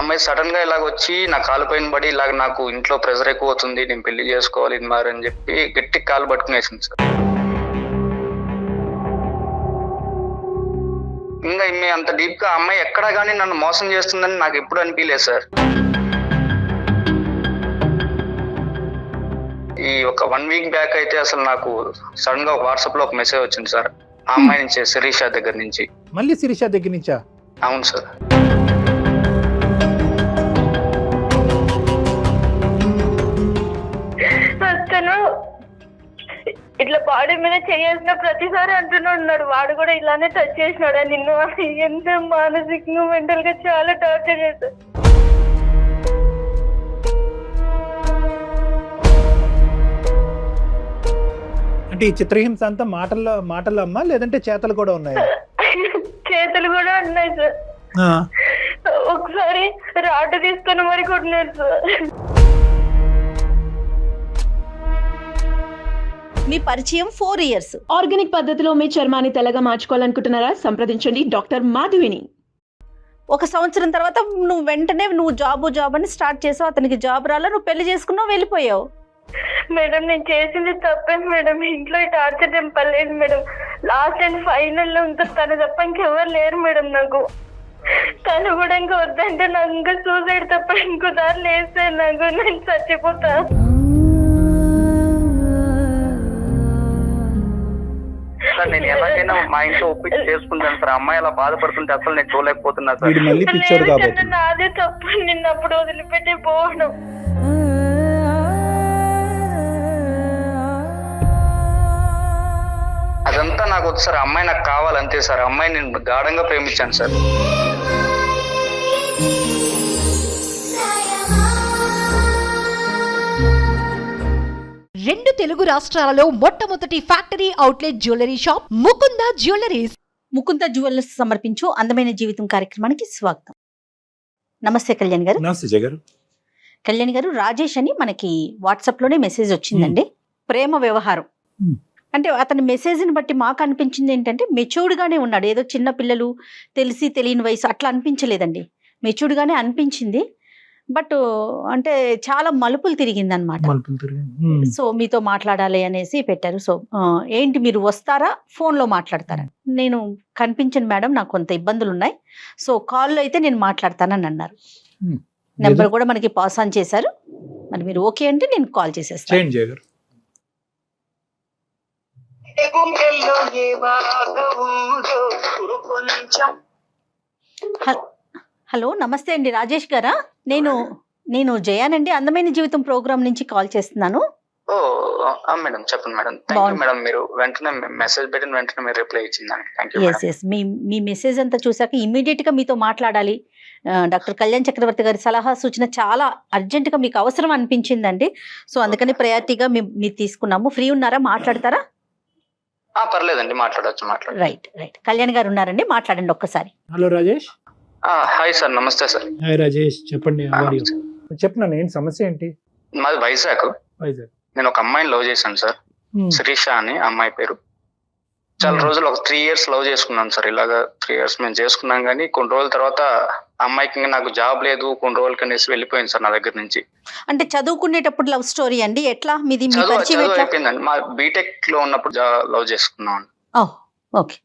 అమ్మాయి సడన్ గా ఇలాగ వచ్చి నా కాలు పైన పడి ఇలాగ నాకు ఇంట్లో ప్రెషర్ ఎక్కువ అవుతుంది, నేను పెళ్లి చేసుకోవాలి ఇది మరి అని చెప్పి గట్టి కాలు పట్టుకునేసింది సార్. ఇంకా ఈమె అంత డీప్ గా అమ్మాయి ఎక్కడా కానీ నన్ను మోసం చేస్తుందని నాకు ఎప్పుడు అనిపించలేదు సార్. ఈ ఒక 1 వీక్ బ్యాక్ అయితే అసలు నాకు సడన్ గా వాట్సాప్ లో ఒక మెసేజ్ వచ్చింది సార్, ఆ అమ్మాయి నుంచి, శిరీష దగ్గర నుంచి. మళ్ళీ శిరీష దగ్గర నుంచా? అవును సార్. అతను ఇట్లా బాడీ మీద చేయాల్సిన ప్రతిసారి అంటూనే ఉన్నాడు, వాడు కూడా ఇలానే టచ్ చేసినాడు నిన్ను. ఎంత మానసికంగా మెంటల్ గా చాలా టార్చర్ చేశాడు. అంటే ఈ చిత్రహింస అంతా మాటల్లో అమ్మా, లేదంటే చేతలు కూడా ఉన్నాయా? చేతులు కూడా ఉన్నాయి సార్. ఒకసారి రాటు తీసుకుని మరి కొట్టినాడు సార్. మీ పరిచయం 4 years. ఆర్గానిక్ పద్ధతిలో మీ చర్మాన్ని తెల్లగా మార్చుకోవాలనుకుంటున్నారా? సంప్రదించండి డాక్టర్ మాధవిని. 1 సంవత్సరం తర్వాత నువ్వు వెంటనే జాబ్ అని స్టార్ట్ చేసావు, అతనికి జాబ్ రాలా, నువ్వు పెళ్లి చేసుకున్నావు, వెళ్ళిపోయావు. మేడం నేను చేసింది తప్పే మేడం, ఇంట్లో టార్చర్ చెప్పలేదు మేడం. లాస్ట్ అండ్ ఫైనల్ లో ఇంకా తను తప్ప ఇంకెవరు లేరు మేడం నాకు. తను కూడా ఇంకా వద్దంటే నాకు ఇంకా సూసైడ్ తప్ప ఇంకో దారి లేస్తే నాకు నేను చచ్చిపోతా. సార్ నేను ఎలాగైనా మా ఇంట్లో ఒప్పించి చేసుకుంటాను సార్. అమ్మాయి అలా బాధపడుతుంటే అసలు నేను చూడలేకపోతున్నా సార్. నాదే తప్పు, నిన్నప్పుడు వదిలిపెట్టి పోవడం. అదంతా నాకు వద్దు సార్, అమ్మాయి నాకు కావాలంతే సార్. అమ్మాయి నేను గాఢంగా ప్రేమించాను సార్. రెండు తెలుగు రాష్ట్రాలలో మొట్టమొదటి factory outlet jewellery shop Mukunda jewelleries. Mukunda jewellers సమర్పించు అందమైన జీవితం కార్యక్రమానికి స్వాగతం. నమస్తే కళ్యాణ్ గారు. నమస్తే జయ గారు. కళ్యాణ్ గారు, రాజేష్ అని మనకి వాట్సాప్ లోనే మెసేజ్ వచ్చిందండి. ప్రేమ వ్యవహారం అంటే అతని మెసేజ్ని బట్టి మాకు అనిపించింది ఏంటంటే మెచ్యూర్డ్ గానే ఉన్నాడు. ఏదో చిన్న పిల్లలు తెలిసి తెలియని వయసు అట్లా అనిపించలేదండి, మెచ్యూర్డ్ గానే అనిపించింది. బట్ అంటే చాలా మలుపులు తిరిగింది అనమాట. సో మీతో మాట్లాడాలి అనేసి పెట్టారు. సో ఏంటి మీరు వస్తారా, ఫోన్లో మాట్లాడతారా? నేను కనిపించను మేడం, నాకు కొంత ఇబ్బందులు ఉన్నాయి, సో కాల్లో అయితే నేను మాట్లాడతానని అన్నారు. నెంబర్ కూడా మనకి పాస్ ఆన్ చేశారు. మరి మీరు ఓకే అంటే నేను కాల్ చేసేస్తాను. హలో, నమస్తే అండి, రాజేష్ గారా? నేను జయానండి, అందమైన జీవితం ప్రోగ్రామ్ నుంచి కాల్ చేస్తున్నాను. ఓ మేడం చెప్పండి మేడం. థాంక్యూ మేడం, మీరు వెంటనే మెసేజ్ పెట్టిన వెంటనే మీరు రిప్లై ఇచ్చిందండి. Thank you madam. ఎస్ మీ మెసేజ్ అంతా చూసాక ఇమ్మీడియట్ గా మీతో మాట్లాడాలి. డాక్టర్ కళ్యాణ్ చక్రవర్తి గారి సలహా సూచన చాలా అర్జెంట్ గా మీకు అవసరం అనిపించిందండి. సో అందుకని ప్రయారిటీగా మీరు తీసుకున్నాము. ఫ్రీ ఉన్నారా, మాట్లాడతారా? పర్లేదండి, మాట్లాడచ్చు. రైట్. కళ్యాణ్ గారు ఉన్నారండి, మాట్లాడండి ఒక్కసారి. హలో రాజేష్. హాయ్ సార్, నమస్తే సార్. హాయ్ రాజేష్, చెప్పండి. చెప్పిన ఏంటి సమస్య ఏంటి? మాది వైజాగ్. నేను ఒక అమ్మాయిని లవ్ చేశాను సార్, శిరీష అని అమ్మాయి పేరు. చాలా రోజులు ఒక 3 years లవ్ చేసుకున్నాను సార్. ఇలాగా 3 years మేము చేసుకున్నాం, కానీ కొన్ని రోజుల తర్వాత అమ్మాయికి ఇంకా నాకు జాబ్ లేదు, కొన్ని రోజులు కనేసి వెళ్ళిపోయింది సార్ నా దగ్గర నుంచి. అంటే చదువుకునేటప్పుడు లవ్ స్టోరీ అండి, ఎట్లా మీది? అయిపోయిందండి, మా బీటెక్ లో ఉన్నప్పుడు లవ్ చేసుకున్నాం. ఓకే.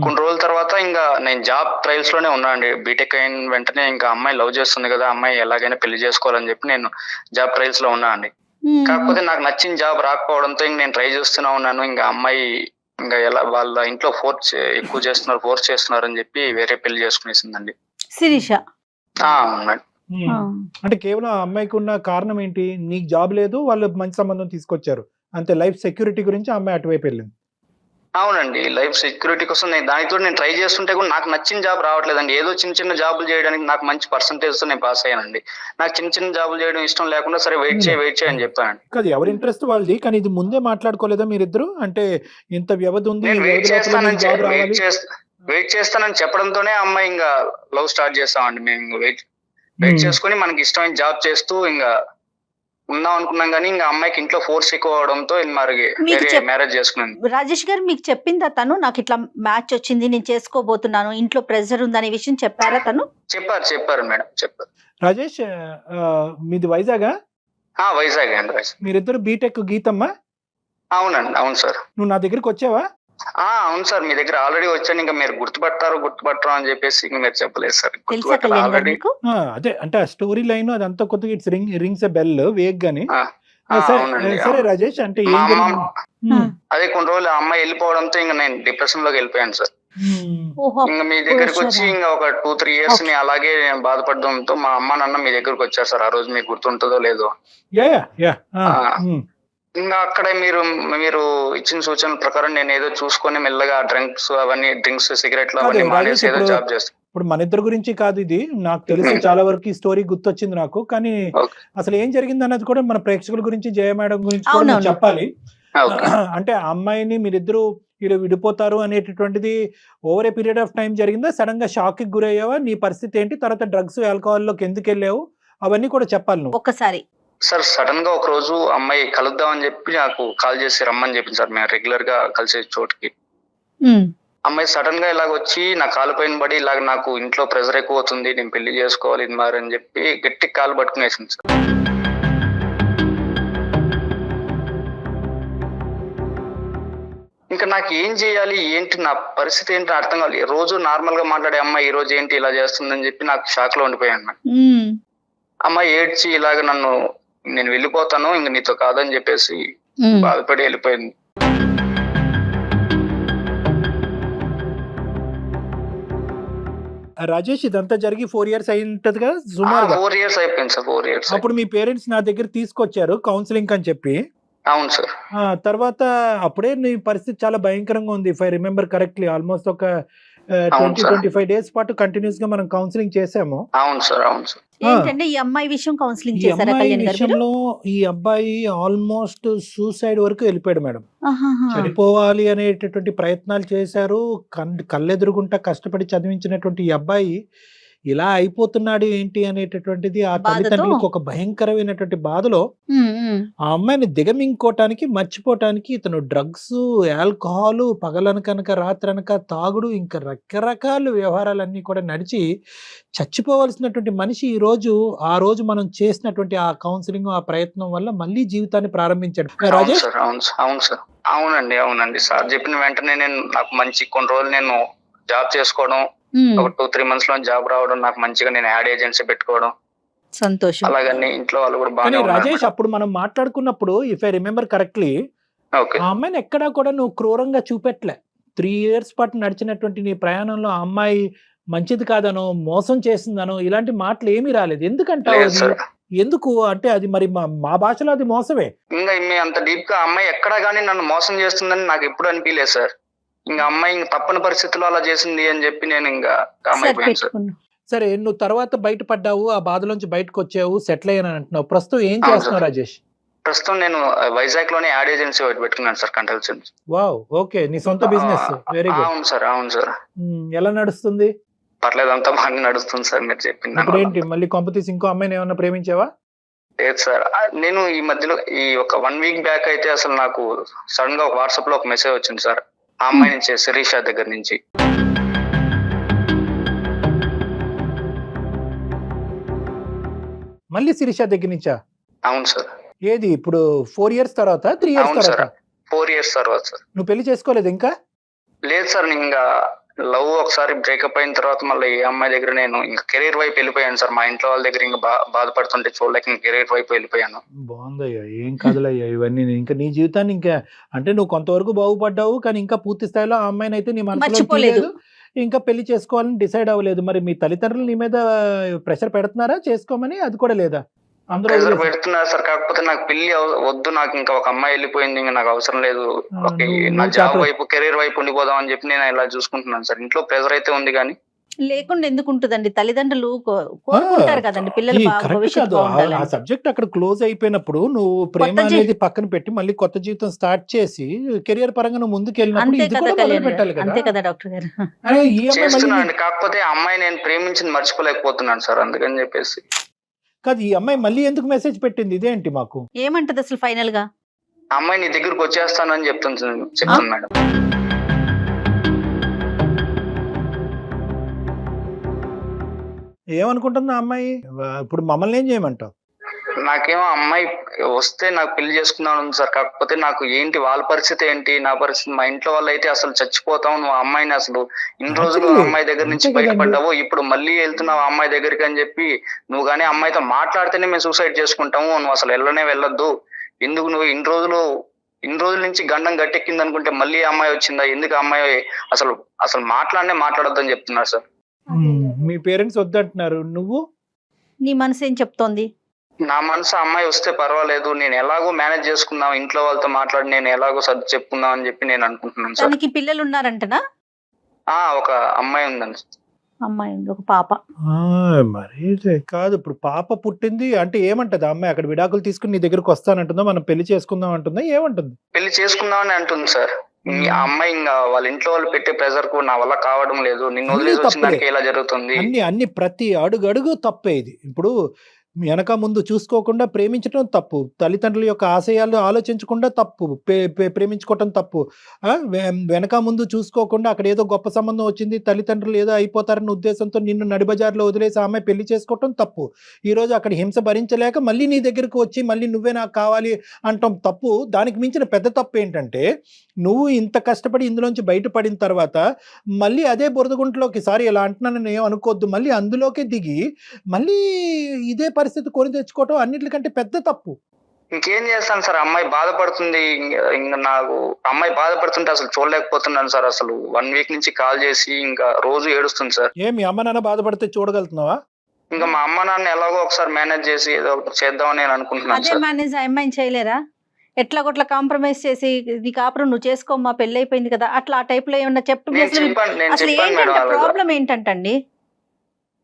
కొన్ని రోజుల తర్వాత ఇంకా నేను జాబ్ ట్రయల్స్ లోనే ఉన్నా అండి. బీటెక్ అయిన వెంటనే ఇంకా అమ్మాయి లవ్ చేస్తుంది కదా, అమ్మాయి ఎలాగైనా పెళ్లి చేసుకోవాలని చెప్పి నేను జాబ్ ట్రయల్స్ లో ఉన్నా అండి. కాకపోతే నాకు నచ్చిన జాబ్ రాకపోవడంతో ఇంక నేను ట్రై చేస్తూనే ఉన్నాను. ఇంకా అమ్మాయి ఇంకా ఎలా వాళ్ళ ఇంట్లో ఫోర్స్ చేస్తున్నారు అని చెప్పి వేరే పెళ్లి చేసుకునేసిందండి శిరీష. అవునండి. అంటే కేవలం అమ్మాయికి ఉన్న కారణం ఏంటి? నీకు జాబ్ లేదు, వాళ్ళు మంచి సంబంధం తీసుకొచ్చారు అంతే. లైఫ్ సెక్యూరిటీ గురించి అమ్మాయి అటువైపు వెళ్ళింది. అవునండి, లైఫ్ సెక్యూరిటీ కోసం దానితో నేను ట్రై చేస్తుంటే కూడా నాకు నచ్చిన జాబ్ రావట్లేదండి. ఏదో చిన్న జాబులు చేయడానికి నాకు మంచి పర్సంటేజ్ తో నేను పాస్ అయ్యానండి. నాకు చిన్న జాబులు చేయడం ఇష్టం లేకుండా సరే వెయిట్ చేయి అని చెప్పానండి. కాదు, ఎవరి ఇంట్రెస్ట్ వాళ్ళది, కానీ ఇది ముందే మాట్లాడుకోలేదా మీరిద్దరు? అంటే ఇంత వ్యవధి ఉంది, వెయిట్ చేస్తానని చెప్పడంతోనే అమ్మాయి ఇంకా లవ్ స్టార్ట్ చేస్తామండి. మేము వెయిట్ చేసుకుని మనకి ఇష్టమైన జాబ్ చేస్తూ ఇంకా ఉందాం అనుకున్నాం, కానీ ఇంకా అమ్మాయికి ఇంట్లో ఫోర్స్ ఎక్కువ అవడంతో మ్యారేజ్ చేసుకున్నాను. రాజేష్ గారు మీకు చెప్పిందా తను, నాకు ఇట్లా మ్యాచ్ వచ్చింది నేను చేసుకోబోతున్నాను, ఇంట్లో ప్రెషర్ ఉందనే విషయం చెప్పారా తను? చెప్పారు మేడం, చెప్పారు. రాజేష్ మీది వైజాగా? వైజాగ్ అండి, వైజాగ్. మీరిద్దరు బీటెక్ గీతమ్మా? అవునండి, అవును సార్. నువ్వు నా దగ్గరికి వచ్చావా? అవును సార్, మీ దగ్గర ఆల్రెడీ వచ్చాను. ఇంకా మీరు గుర్తుపడతారు అని చెప్పేసి ఇంకా మీరు చెప్పలేదు సార్. తెలుసా కళ్యాణ్ గారు ఆల్రెడీ. మీకు? అదే అంటే ఆ స్టోరీ లైన్ అదంతా కొద్దిగా it's rings a bell vague గాని. అవునండి, సరే అవును. రాజేష్, అంటే మా ఏం అమ్మ జరిగింది? అదే కొన్ని రోజులు ఆ అమ్మాయి వెళ్ళిపోవడంతో ఇంకా నేను డిప్రెషన్ లోకి వెళ్ళిపోయాను సార్. ఓహో, ఇంకా మీ దగ్గరికి వచ్చి వచ్చారా? ఇంకా ఒక 2-3 ఇయర్స్ ని అలాగే బాధపడడంతో మా అమ్మ నాన్న మీ దగ్గరకు వచ్చారు సార్. ఆ రోజు మీకు గుర్తుంటుందో లేదో. యా. ఇంకా అక్కడే మీరు ఇచ్చిన సూచనల ప్రకారం నేను ఏదో చూసుకొని మెల్లగా డ్రింక్స్ సిగరెట్లు అవన్నీ కాదు, మానేసి ఏదో రాజేష్, జాబ్ చేస్తాను. ఇప్పుడు మన ఇద్దరు గురించి కాదు ఇది, నాకు తెలుసు చాలా వరకు ఈ స్టోరీ గుర్తొచ్చింది నాకు. కానీ ఓకే. అసలు ఏం జరిగింది అన్నది కూడా మన ప్రేక్షకుల గురించి, జయ మేడం గురించి కూడా అవునవును. మీరు చెప్పాలి. ఓకే. అంటే ఆ అమ్మాయిని మీరిద్దరు ఇలా విడిపోతారు అనేటటువంటిది over a period of time జరిగిందా? సడన్ గా షాక్ కి గురయ్యావా? నీ పరిస్థితి ఏంటి? తర్వాత డ్రగ్స్ ఆల్కహాల్ లోకి ఎందుకు వెళ్ళావు? అవన్నీ కూడా చెప్పాలి నువ్వు. ఒక్కసారి సార్, సడన్ గా ఒక రోజు అమ్మాయి కలుద్దాం అని చెప్పి నాకు కాల్ చేసి రమ్మని చెప్పింది సార్. మేము రెగ్యులర్ గా కలిసే చోటుకి. అమ్మాయి సడన్ గా ఇలాగ వచ్చి నా కాలు పైన పడి ఇలాగ నాకు ఇంట్లో ప్రెజర్ ఎక్కువ అవుతుంది, నేను పెళ్లి చేసుకోవాలి ఇది మరి అని చెప్పి గట్టి కాలు పట్టుకునేసింది సార్. ఇంకా నాకు ఏం చేయాలి, ఏంటి నా పరిస్థితి ఏంటి అర్థం కావాలి. రోజు నార్మల్ గా మాట్లాడే అమ్మాయి ఈ రోజు ఏంటి ఇలా చేస్తుందని చెప్పి నాకు షాక్ లో ఉండిపోయాను. అమ్మాయి ఏడ్చి ఇలాగ నేను వెళ్ళిపోతాను ఇంక నీతో కాదని చెప్పేసి బాధపడి వెళ్ళిపోయింది. రాజేష్, ఇదంతా జరిగి 4 years అయి ఉంటది కదా సుమారుగా? 4 years అయిపోయింది సార్, 4 years. అప్పుడు మీ పేరెంట్స్ నా దగ్గర తీసుకొచ్చారు కౌన్సిలింగ్ అని చెప్పి. అవును సార్. తర్వాత అప్పుడే నీ పరిస్థితి చాలా భయంకరంగా ఉంది. If I remember correctly almost ఒక అవును సార్. 20-25 days పాటు కంటిన్యూస్ గా మనం కౌన్సిలింగ్ చేసాము. అవును సార్, అవును సార్. ఏంటంటే ఈ అమ్మాయి విషయం కౌన్సిలింగ్ ఈ చేశారా అమ్మాయి కళ్యాణ్ గారు మీరు? విషయంలో ఈ అబ్బాయి ఆల్మోస్ట్ సూసైడ్ వరకు వెళ్ళిపోయాడు మేడం. ఆహాహా. చనిపోవాలి అనేటటువంటి ప్రయత్నాలు చేశారు. కళ్ళెదురుగుంటా కష్టపడి చదివించినటువంటి ఈ అబ్బాయి ఇలా అయిపోతున్నాడు ఏంటి అనేటటువంటిది ఆ బాధతో? తల్లిదండ్రులకు ఒక భయంకరమైనటువంటి బాధలో ఆ అమ్మాయిని దిగమింగుకోవటానికి, మర్చిపోవటానికి ఇతను డ్రగ్స్, ఆల్కహాల్, పగలనకనక రాత్రనక తాగుడు, ఇంకా రకరకాల వ్యవహారాలన్నీ కూడా నడిచి చచ్చిపోవలసినటువంటి మనిషి ఆ రోజు మనం చేసినటువంటి ఆ కౌన్సిలింగ్, ఆ ప్రయత్నం వల్ల మళ్ళీ జీవితాన్ని ప్రారంభించాడు. అవును రాజేష్, సార్, అవును సార్. అవునండి సార్ చెప్పిన వెంటనే నాకు మంచి కొన్ని రోజులు నేను జాబ్ చేసుకోవడం, ఒక 2-3 months లో జాబ్ రావడం, నాకు మంచిగా నేను యాడ్ ఏజెన్సీ పెట్టుకోవడం, సంతోషం. అలాగని ఇంట్లో వాళ్ళు కూడా కానీ బాగా రాజేష్, అప్పుడు మనం మాట్లాడుకున్నప్పుడు if I remember correctly okay. ఆ అమ్మాయిని ఎక్కడా కూడా నువ్వు క్రూరంగా చూపెట్టలే. 3 years పాటు నడిచినటువంటి నీ ప్రయాణంలో ఆ అమ్మాయి మంచిది కాదనో, మోసం చేసిందనో ఇలాంటి మాటలు ఏమీ రాలేదు. ఎందుకంటావు? లేదు సార్. ఎందుకు అంటే అది మరి మా భాషలో అది మోసమే. ఇంకా అంత డీప్ గా అమ్మాయి ఎక్కడా గానీ నన్ను మోసం చేస్తుందని నాకు ఎప్పుడు అనిపించలేదు సార్. ఇంకా అమ్మాయి తప్పని పరిస్థితుల్లో అలా చేసింది అని చెప్పి నేను ఇంకా కామ్ అయిపోయాను సార్. సరే, నువ్వు తర్వాత బయటపడ్డావు, ఆ బాధలోంచి బయటకు వచ్చావు, సెటిల్ అయ్యాను అంటున్నావు. ప్రస్తుతం ఏం చేస్తున్నావు రాజేష్? ప్రస్తుతం నేను వైజాగ్ లోనే యాడ్ ఏజెన్సీ ఒకటి పెట్టుకున్నాను సార్, కన్సల్టెన్సీ. వావ్, ఓకే, నీ సొంత బిజినెస్. Very good. అవును సార్. ఎలా నడుస్తుంది? పర్లేదు, అంతా బాగా నడుస్తుంది సార్ మీరు చెప్పింది. ఇప్పుడు ఏంటి, మళ్ళీ కాంపిటీస్ ఇంకో అమ్మాయిని ఏమన్నా ప్రేమించావా? లేదు సార్, నేను ఈ మధ్యలో ఒక 1 week బ్యాక్ అయితే అసలు నాకు సడన్ గా వాట్సాప్ లో ఒక మెసేజ్ వచ్చింది సార్, ఆ అమ్మాయి నుంచి, శిరీష దగ్గర నుంచి. మళ్ళీ శిరీష దగ్గర నుంచా? అవును సార్. ఏది ఇప్పుడు 4 years తర్వాత, 3 years అవును సార్, తర్వాత? 4 years తర్వాత సార్. నువ్వు పెళ్లి చేసుకోలేదు ఇంకా? లేదు సార్, నేను ఇంకా లవ్ ఒకసారి బ్రేకప్ అయిన తర్వాత మళ్ళీ ఏ అమ్మాయి దగ్గర నేను ఇంకా కెరీర్ వైపు వెళ్ళిపోయాను సార్. మా ఇంట్లో వాళ్ళ దగ్గర ఇంకా బాధపడుతుంటే చూడలేక ఇంకా కెరీర్ వైపు వెళ్ళిపోయాను. బాగుందయ్యా, ఏం కాదులయ్యా ఇవన్నీ. ఇంకా నీ జీవితాన్ని ఇంకా అంటే నువ్వు కొంతవరకు బాగుపడ్డావు, కానీ ఇంకా పూర్తి స్థాయిలో ఆ అమ్మాయిని అయితే నీ మనసులో మర్చిపోలేదు. తీయలేదు, ఇంకా పెళ్లి చేసుకోవాలని డిసైడ్ అవ్వలేదు. మరి మీ తల్లిదండ్రులు నీ మీద ప్రెషర్ పెడుతున్నారా చేసుకోమని? అది కూడా లేదా? అందరూ ప్రెజర్ పెడుతున్నారు సార్, కాకపోతే నాకు పెళ్లి వద్దు, నాకు ఇంకా ఒక అమ్మాయి వెళ్ళిపోయింది, ఇంకా నాకు అవసరం లేదు, నా జాబ్ వైపు కెరీర్ వైపు ఉండిపోదాం అని చెప్పి నేను ఇలా చూసుకుంటున్నాను సార్. ఇంట్లో ప్రెజర్ అయితే ఉంది కానీ లేకుండా ఎందుకు ఉంటుందండి? తల్లిదండ్రులు కోరుకుంటారు కదండి పిల్లలు భవిష్యత్తు ఆ బాగుండాలని. సబ్జెక్ట్ అక్కడ క్లోజ్ అయిపోయినప్పుడు నువ్వు ప్రేమ అనేది పక్కన పెట్టి మళ్ళీ కొత్త జీవితం స్టార్ట్ చేసి కెరియర్ పరంగా నువ్వు ముందుకు వెళ్ళినప్పుడు అంతే ఇది కదా కూడా మొదలు కళ్యాణ్ పెట్టాలి గారు, కదా. అంతే కదా డాక్టర్ గారు. అరే, ఈ అమ్మాయి మళ్ళీ చేస్తున్నాను, కాకపోతే ఆ అమ్మాయి నేను ప్రేమించింది మర్చిపోలేకపోతున్నాను సార్, అందుకని చెప్పేసి. కాదు, ఈ అమ్మాయి మళ్ళీ ఎందుకు మెసేజ్ పెట్టింది? ఇదేంటి మాకు ఏమంటది అసలు ఫైనల్ గా? అమ్మాయి నీ దగ్గరకు వచ్చేస్తాను అని చెప్తుంది మేడం. ఏమనుకుంటుంది ఆ అమ్మాయి? ఇప్పుడు మమ్మల్ని ఏం చేయమంటావు? నాకేమో అమ్మాయి వస్తే నాకు పెళ్లి చేసుకుందాం ఉంది సార్. కాకపోతే నాకు ఏంటి వాళ్ళ పరిస్థితి ఏంటి, నా పరిస్థితి, మా ఇంట్లో వాళ్ళు అయితే అసలు చచ్చిపోతాం, నువ్వు ఆ అమ్మాయిని అసలు ఇన్ని రోజులు Naturally. అమ్మాయి దగ్గర నుంచి అంతే కదండి. బయటపడ్డావు, ఇప్పుడు మళ్ళీ వెళ్తున్నావు ఆ అమ్మాయి దగ్గరికి అని చెప్పి, నువ్వు కానీ అమ్మాయితో మాట్లాడితేనే మేము సూసైడ్ చేసుకుంటాము, నువ్వు అసలు వెళ్ళనే వెళ్ళొద్దు, ఎందుకు నువ్వు ఇన్ని రోజుల నుంచి గండం గట్టెక్కింది అనుకుంటే మళ్ళీ ఆ అమ్మాయి వచ్చిందా, ఎందుకు ఆ అమ్మాయి అసలు అసలు మాట్లాడొద్దు అని చెప్తున్నారు సార్. మీ పేరెంట్స్ వద్దంటున్నారు, నువ్వు? నీ మనసు ఏం చెప్తోంది? నా మనసు ఆ అమ్మాయి వస్తే పర్వాలేదు, నేను ఎలాగో మేనేజ్ చేసుకుందాం, ఇంట్లో వాళ్ళతో మాట్లాడి నేను ఎలాగో సర్ది చెప్పుకుందాం అని చెప్పి నేను అనుకుంటున్నాను సార్. తనకి పిల్లలు ఉన్నారంటనా? ఒక అమ్మాయి ఉందండి. అమ్మాయి ఉంది, ఒక పాప. మరి కాదు, ఇప్పుడు పాప పుట్టింది అంటే ఏమంటది ఆ అమ్మాయి? అక్కడ విడాకులు తీసుకుని నీ దగ్గరకు వస్తానంటుందా, మనం పెళ్లి చేసుకుందాం అంటుందా, ఏమంటుంది? పెళ్లి చేసుకుందామని అంటుంది సార్. ఆ అమ్మాయి ఇంకా వాళ్ళ ఇంట్లో వాళ్ళు పెట్టే ప్రెజర్ కు నా వల్ల కావడం లేదు, నిన్ను వదిలేసి వచ్చిన దానికి ఇలా జరుగుతుంది. అన్ని ప్రతి అడుగు తప్పే ఇది. ఇప్పుడు వెనక ముందు చూసుకోకుండా ప్రేమించడం తప్పు, తల్లిదండ్రుల యొక్క ఆశయాలు ఆలోచించకుండా తప్పు, ప్రేమించుకోవటం తప్పు. వెనక ముందు చూసుకోకుండా అక్కడ ఏదో గొప్ప సంబంధం వచ్చింది, తల్లిదండ్రులు ఏదో అయిపోతారన్న ఉద్దేశంతో నిన్ను నడిబజార్లో వదిలేసి ఆ అమ్మాయి పెళ్లి చేసుకోవటం తప్పు. ఈరోజు అక్కడ హింస భరించలేక మళ్ళీ నీ దగ్గరకు వచ్చి మళ్ళీ నువ్వే నాకు కావాలి అంటాం తప్పు. దానికి మించిన పెద్ద తప్పు ఏంటంటే, నువ్వు ఇంత కష్టపడి ఇందులోంచి బయటపడిన తర్వాత మళ్ళీ అదే బురదగుంటలోకి, సారీ ఇలా అంటున్నానని ఏం అనుకోవద్దు, మళ్ళీ అందులోకే దిగి మళ్ళీ ఇదే పరిస్థితి కొని తెచ్చుకోవటం అన్నిటికంటే పెద్ద తప్పు. ఇంకేం చేస్తాను సార్, అమ్మాయి బాధపడుతుంది, ఇంకా నాకు అమ్మాయి బాధపడుతుంటే అసలు చూడలేకపోతున్నాను సార్. అసలు 1 వీక్ నుంచి కాల్ చేసి ఇంకా రోజు ఏడుస్తుంది సార్. మీ అమ్మ నాన్న బాధపడితే చూడగలుగుతున్నావా? ఇంకా మా అమ్మ నాన్న ఎలాగో ఒకసారి మేనేజ్ చేసి ఏదో ఒకటి చేద్దామని నేను అనుకుంటున్నాను అదే సార్. మేనేజ్ ఆ అమ్మాయిని చేయలేరా? ఎట్లా కొట్లా కాంప్రమైజ్ చేసి నీ కాపురం నువ్వు చేసుకోమ్మా, పెళ్లి అయిపోయింది కదా, అట్లా ఆ టైప్ లో ఏమన్నా చెప్పి నేను అసలు చెప్పాను అసలు మేడం ఏంటంటే అలాగా. ప్రాబ్లం ఏంటంటండి?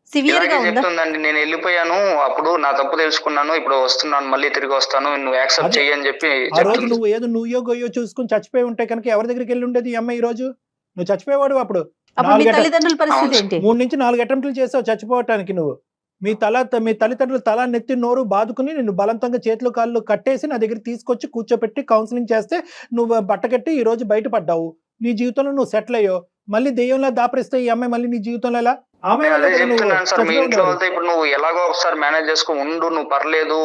సివియర్ గా ఇలాగే ఉందా? చెప్తుందండి, నేను వెళ్ళిపోయాను, అప్పుడు నా తప్పు తెలుసుకున్నాను, ఇప్పుడు వస్తున్నాను, మళ్ళీ తిరిగి వస్తాను, నువ్వు యాక్సెప్ట్ అదే. చెయ్యి అని చెప్పి ఆ రోజు చెప్తుంది. నువ్వో గొయ్యో చూసుకుని చచ్చిపోయి ఉంటే కనుక ఎవరి దగ్గరికి వెళ్ళి ఉండేది ఈ అమ్మాయి? ఈ రోజు నువ్వు చచ్చిపోయేవాడు. అప్పుడు అప్పుడు మీ 4 తల్లిదండ్రుల పరిస్థితి ఏంటి? 3 నుంచి 4 అటెంప్ట్లు చేసావు చచ్చిపోవటానికి. నువ్వు మీ తల్లిదండ్రులు తల నెత్తి నోరు బాదుకుని నిన్ను బలవంతంగా చేతులు కాళ్ళు కట్టేసి నా దగ్గర తీసుకొచ్చి కూర్చోపెట్టి కౌన్సిలింగ్ చేస్తే నువ్వు బట్టకట్టి ఈ రోజు బయటపడ్డావు. నీ జీవితంలో నువ్వు సెటిల్ అయ్యో. మళ్ళీ దెయ్యంలా దాపరిస్తే ఈ అమ్మాయి మళ్ళీ నీ జీవితంలో ఎలా? నేను అదే చెప్తున్నాను సార్, మీ ఇంట్లో వాళ్ళతో ఇప్పుడు నువ్వు ఎలాగో ఒకసారి మేనేజ్ చేసుకుని ఉండు, నువ్వు పర్లేదు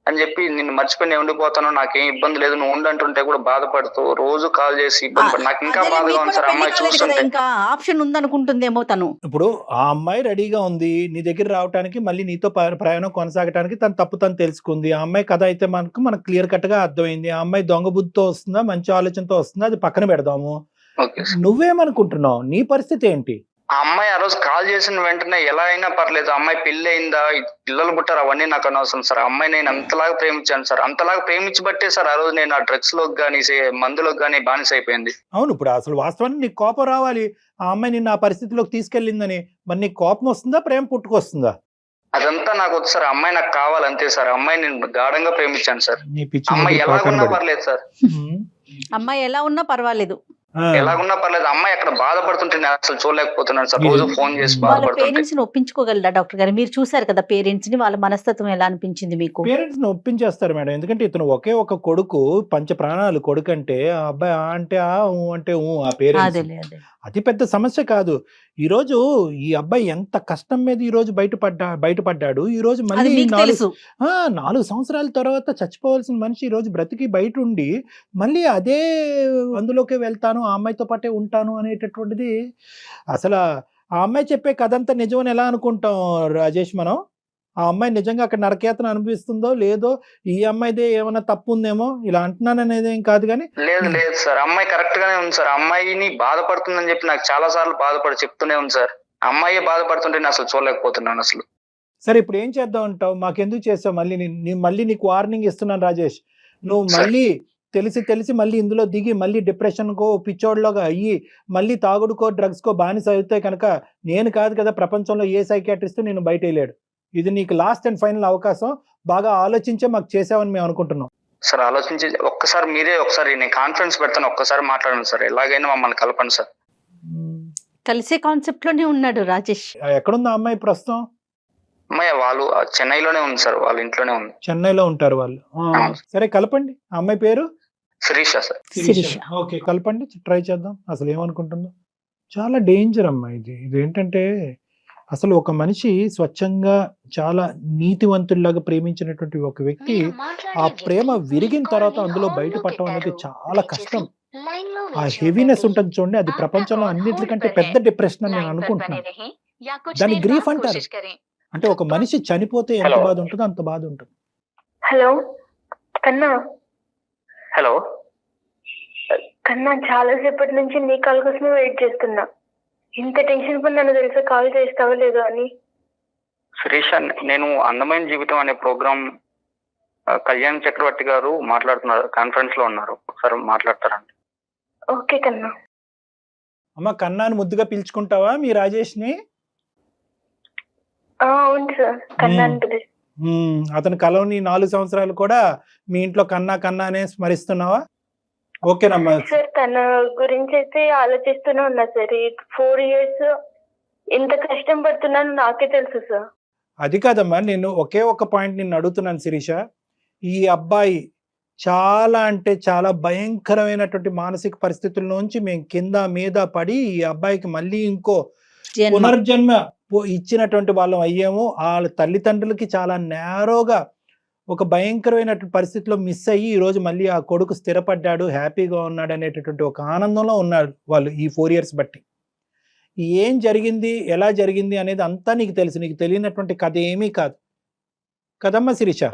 అని చెప్పి నిన్ను మర్చిపోయి నేను ఉండిపోతాను, నాకేం ఇబ్బంది లేదు, నువ్వు ఉండంటుంటే కూడా బాధపడుతూ రోజు కాల్ చేసి ఇబ్బంది పడి, నాకు ఇంకా అదేలే, బాధగా మీకు ఉంది సార్. కూడా అమ్మాయి పెళ్లి కాలేదు కదా, చూస్తుంటే ఇంకా ఆప్షన్ ఉందనుకుంటుందేమో తను. ఇప్పుడు ఆ అమ్మాయి రెడీగా ఉంది నీ దగ్గర రావడానికి, మళ్ళీ నీతో ప్రయాణం కొనసాగడానికి. తన తప్పు తను తెలుసుకుంది. ఆ అమ్మాయి కథ అయితే మనకు క్లియర్ కట్ గా అర్థమైంది. ఆ అమ్మాయి దొంగ బుద్ధితో వస్తుందా, మంచి ఆలోచనతో వస్తుందా, అది పక్కన పెడదాము. Okay sir. నువ్వేమనుకుంటున్నావు? నీ పరిస్థితి ఏంటి? ఆ అమ్మాయి ఆ రోజు కాల్ చేసిన వెంటనే ఎలా అయినా పర్లేదు, అమ్మాయి పెళ్లి అయిందా, పిల్లలు పుట్టారు, అవన్నీ నాకు అనవసరం సార్. అమ్మాయి నేను అంతలాగా ప్రేమించాను సార్, అంతలాగా ప్రేమించబట్టే సార్ ఆ రోజు నేను ఆ డ్రగ్స్ లోకి కానీ మందులోకి కానీ బానిస అయిపోయింది. అవును, ఇప్పుడు అసలు వాస్తవానికి నీకు కోపం రావాలి. ఆ అమ్మాయి నిన్ను ఆ పరిస్థితిలోకి తీసుకెళ్ళిందని. మరి నీకు కోపం వస్తుందా, ప్రేమ పుట్టుకొస్తుందా? అదంతా నాకు వద్దు సార్, అమ్మాయి నాకు కావాలి అంతే సార్. అమ్మాయి నేను గాఢంగా ప్రేమించాను సార్. నీ పిచ్చి అమ్మాయి ముద్దు ఎలాగున్నా పక్కన పెడు. పర్లేదు సార్, అమ్మాయి ఎలా ఉన్నా పర్వాలేదు. ఆ, ఎలాగున్నా పర్లేదు, అమ్మాయి అక్కడ బాధపడుతుంటే నేను అసలు చూడలేకపోతున్నాను సార్. రోజు ఫోన్ చేసి వాళ్ళ బాధపడుతుంటే పేరెంట్స్ ని ఒప్పించుకోగలరా డాక్టర్ గారు? మీరు చూసారు కదా పేరెంట్స్ ని, వాళ్ళ మనస్తత్వం ఎలా అనిపించింది మీకు? పేరెంట్స్ ని ఒప్పించేస్తారు మేడం. ఎందుకంటే ఇతను ఒకే ఒక కొడుకు, పంచ ప్రాణాలు కొడుకు అంటే, ఆ అబ్బాయి ఆ అంటే ఆ, ఊ అంటే ఊ, ఆ పేరెంట్స్. అదేలే అదే. అది పెద్ద సమస్య కాదు. ఈ రోజు ఈ అబ్బాయి ఎంత కష్టం మీద ఈ రోజు బయటపడ్డాడు. ఈ రోజు అది మళ్ళీ మీకు 4 తెలుసు. 4 సంవత్సరాల తర్వాత చచ్చిపోవాల్సిన మనిషి ఈ రోజు బ్రతికి బయట ఉండి మళ్ళీ అదే అందులోకే వెళ్తాను, ఆ అమ్మాయితో పాటే ఉంటాను అనేటటువంటిది అసలు ఆ అమ్మాయి చెప్పే కథ అంతా నిజమని ఎలా అనుకుంటాం రాజేష్ మనం? ఆ అమ్మాయి నిజంగా అక్కడ నరకయాతన అనిపిస్తుందో లేదో, ఈ అమ్మాయిదే ఏమైనా తప్పు ఉందేమో ఇలా అంటున్నాను అనేది ఏం కాదు. కానీ లేదు సార్, అమ్మాయి కరెక్ట్ గానే ఉంది సార్. అమ్మాయిని బాధపడుతుందని చెప్పి నాకు చాలా సార్లు చెప్తూనే ఉంది సార్. అమ్మాయి బాధపడుతుంటే నేను అసలు చూడలేకపోతున్నాను అసలు. సరే, ఇప్పుడు ఏం చేద్దాం అంటావు? మాకెందుకు చేస్తావు? మళ్ళీ నీకు వార్నింగ్ ఇస్తున్నాను రాజేష్. నువ్వు మళ్ళీ తెలిసి మళ్ళీ ఇందులో దిగి మళ్ళీ డిప్రెషన్కో పిచ్చోడ్లోగా అయ్యి మళ్ళీ తాగుడుకో డ్రగ్స్కో బానిస అయితే కనుక నేను కాదు కదా, ప్రపంచంలో ఏ సైకియాట్రిస్ట్ నేను బయట వేయలేడు. ఇది నీకు లాస్ట్ అండ్ ఫైనల్ అవకాశం. బాగా ఆలోచించే మాకు చేసావని మేము అనుకుంటున్నాం. సార్ ఆలోచించి ఒక్కసారి నేను కాన్ఫరెన్స్ పెడతాను, ఒక్కసారి మాట్లాడండి సార్, ఎలాగైనా మమ్మల్ని కలపండి సార్. కలిసే కాన్సెప్ట్ లోనే ఉన్నాడు రాజేష్. ఎక్కడుంది ఆ అమ్మాయి ప్రస్తుతం? అమ్మాయి వాళ్ళు చెన్నైలోనే ఉంది సార్, వాళ్ళ ఇంట్లోనే ఉంది. చెన్నైలో ఉంటారు వాళ్ళు. సరే కలపండి. ఆ అమ్మాయి పేరు శిరీష సార్. శిరీష. ఓకే, కలపండి, ట్రై చేద్దాం. అసలు ఏమనుకుంటుందో. చాలా డేంజర్ అమ్మా ఇది. ఇదేంటంటే అసలు ఒక మనిషి స్వచ్ఛంగా చాలా నీతివంతుల్లాగా ప్రేమించినటువంటి ఒక వ్యక్తి ఆ ప్రేమ విరిగిన తర్వాత అందులో బయటపడటం అనేది చాలా కష్టం. ఆ హెవీనెస్ ఉంటుంది చూడండి, అది ప్రపంచంలో అన్నిటికంటే పెద్ద డిప్రెషన్ అని నేను అనుకుంటున్నాను. దాన్ని గ్రీఫ్ అంటారు. అంటే ఒక మనిషి చనిపోతే ఎంత బాధ ఉంటుందో అంత బాధ ఉంటుంది. హలో కన్నా, హలో కన్నా చాలా సేపటి నుంచి నీ కాల్ కోసమే వెయిట్ చేస్తున్నా. ఇంత టెన్షన్ పడినాను తెలుసా, కాల్ చేస్తావో లేదో అని. శిరీష, నేను అందమైన జీవితం అనే ప్రోగ్రామ్ కళ్యాణ్ చక్రవర్తి గారు మాట్లాడుతున్నారు, కాన్ఫరెన్స్ లో ఉన్నారు, ఒకసారి మాట్లాడతారండి. ఓకే కన్నా. అమ్మ కన్నాని ముద్దుగా పిలుచుకుంటావా మీ రాజేష్ని? అవును సార్, కన్నా అని పిలుస్తా. అతని కలవని 4 సంవత్సరాలు కూడా మీ ఇంట్లో కన్నా కన్నా అనే స్మరిస్తున్నావా? ఓకేనమ్మా. సార్ తన గురించి అయితే ఆలోచిస్తూనే ఉన్నా సార్. 4 years ఎంత కష్టం పడుతున్నాను నాకే తెలుసు సార్. అది కాదమ్మా, నేను ఒకే ఒక పాయింట్ నిన్ను అడుగుతున్నాను శిరీష. ఈ అబ్బాయి చాలా అంటే చాలా భయంకరమైనటువంటి మానసిక పరిస్థితుల్లోంచి మేము కింద మీద పడి ఈ అబ్బాయికి మళ్ళీ ఇంకో పునర్జన్మ ఇచ్చినటువంటి వాళ్ళం అయ్యాము. వాళ్ళ తల్లిదండ్రులకి చాలా నేరోగా ఒక భయంకరమైనటువంటి పరిస్థితిలో మిస్ అయ్యి ఈరోజు మళ్ళీ ఆ కొడుకు స్థిరపడ్డాడు, హ్యాపీగా ఉన్నాడు అనేటటువంటి ఒక ఆనందంలో ఉన్నారు వాళ్ళు ఈ 4 years బట్టి. ఏం జరిగింది, ఎలా జరిగింది అనేది అంతా నీకు తెలుసు. నీకు తెలియనటువంటి కథ ఏమీ కాదు కదమ్మా శిరీష?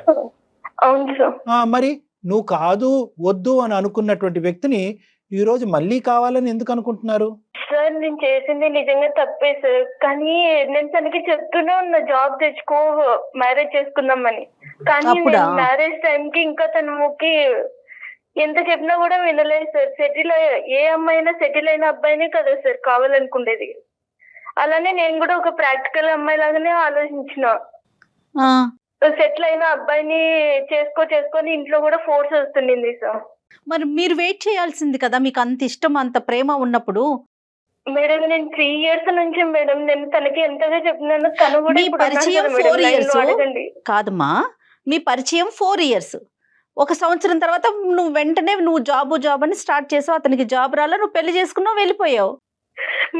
అవును సార్. మరి నువ్వు కాదు వద్దు అని అనుకున్నటువంటి వ్యక్తిని ఈ రోజు మళ్ళీ కావాలని ఎందుకు అనుకుంటున్నారు? సార్ నేను చేసింది నిజంగా తప్పే సార్, కానీ నేను తనకి చెప్తూనే ఉన్నా జాబ్ తెచ్చుకో మ్యారేజ్ చేసుకుందామని. కానీ మ్యారేజ్ టైంకి ఇంకా తనకి ఎంత చెప్పినా కూడా వినలేదు సార్. ఏ అమ్మాయినా సెటిల్ అయిన అబ్బాయినే కదా సార్ కావాలనుకునేది. అలానే నేను కూడా ఒక ప్రాక్టికల్ అమ్మాయి లాగానే ఆలోచించిన. సెటిల్ అయిన అబ్బాయిని చేసుకొని ఇంట్లో కూడా ఫోర్స్ వస్తుండింది సార్. మరి మీరు వెయిట్ చేయాల్సింది కదా, మీకు అంత ఇష్టం అంత ప్రేమ ఉన్నప్పుడు. మేడం నేను 3 years నుంచి మేడం నేను తనకి ఎంతగా చెప్తున్నాను. తను కూడా మీ పరిచయం 4 years కాదమ్మా, మీ పరిచయం 4 years. 1 సంవత్సరం తర్వాత నువ్వు వెంటనే జాబ్ అని స్టార్ట్ చేసావు, అతనికి జాబ్ రాలా, నువ్వు పెళ్లి చేసుకున్నావు, వెళ్ళిపోయావు.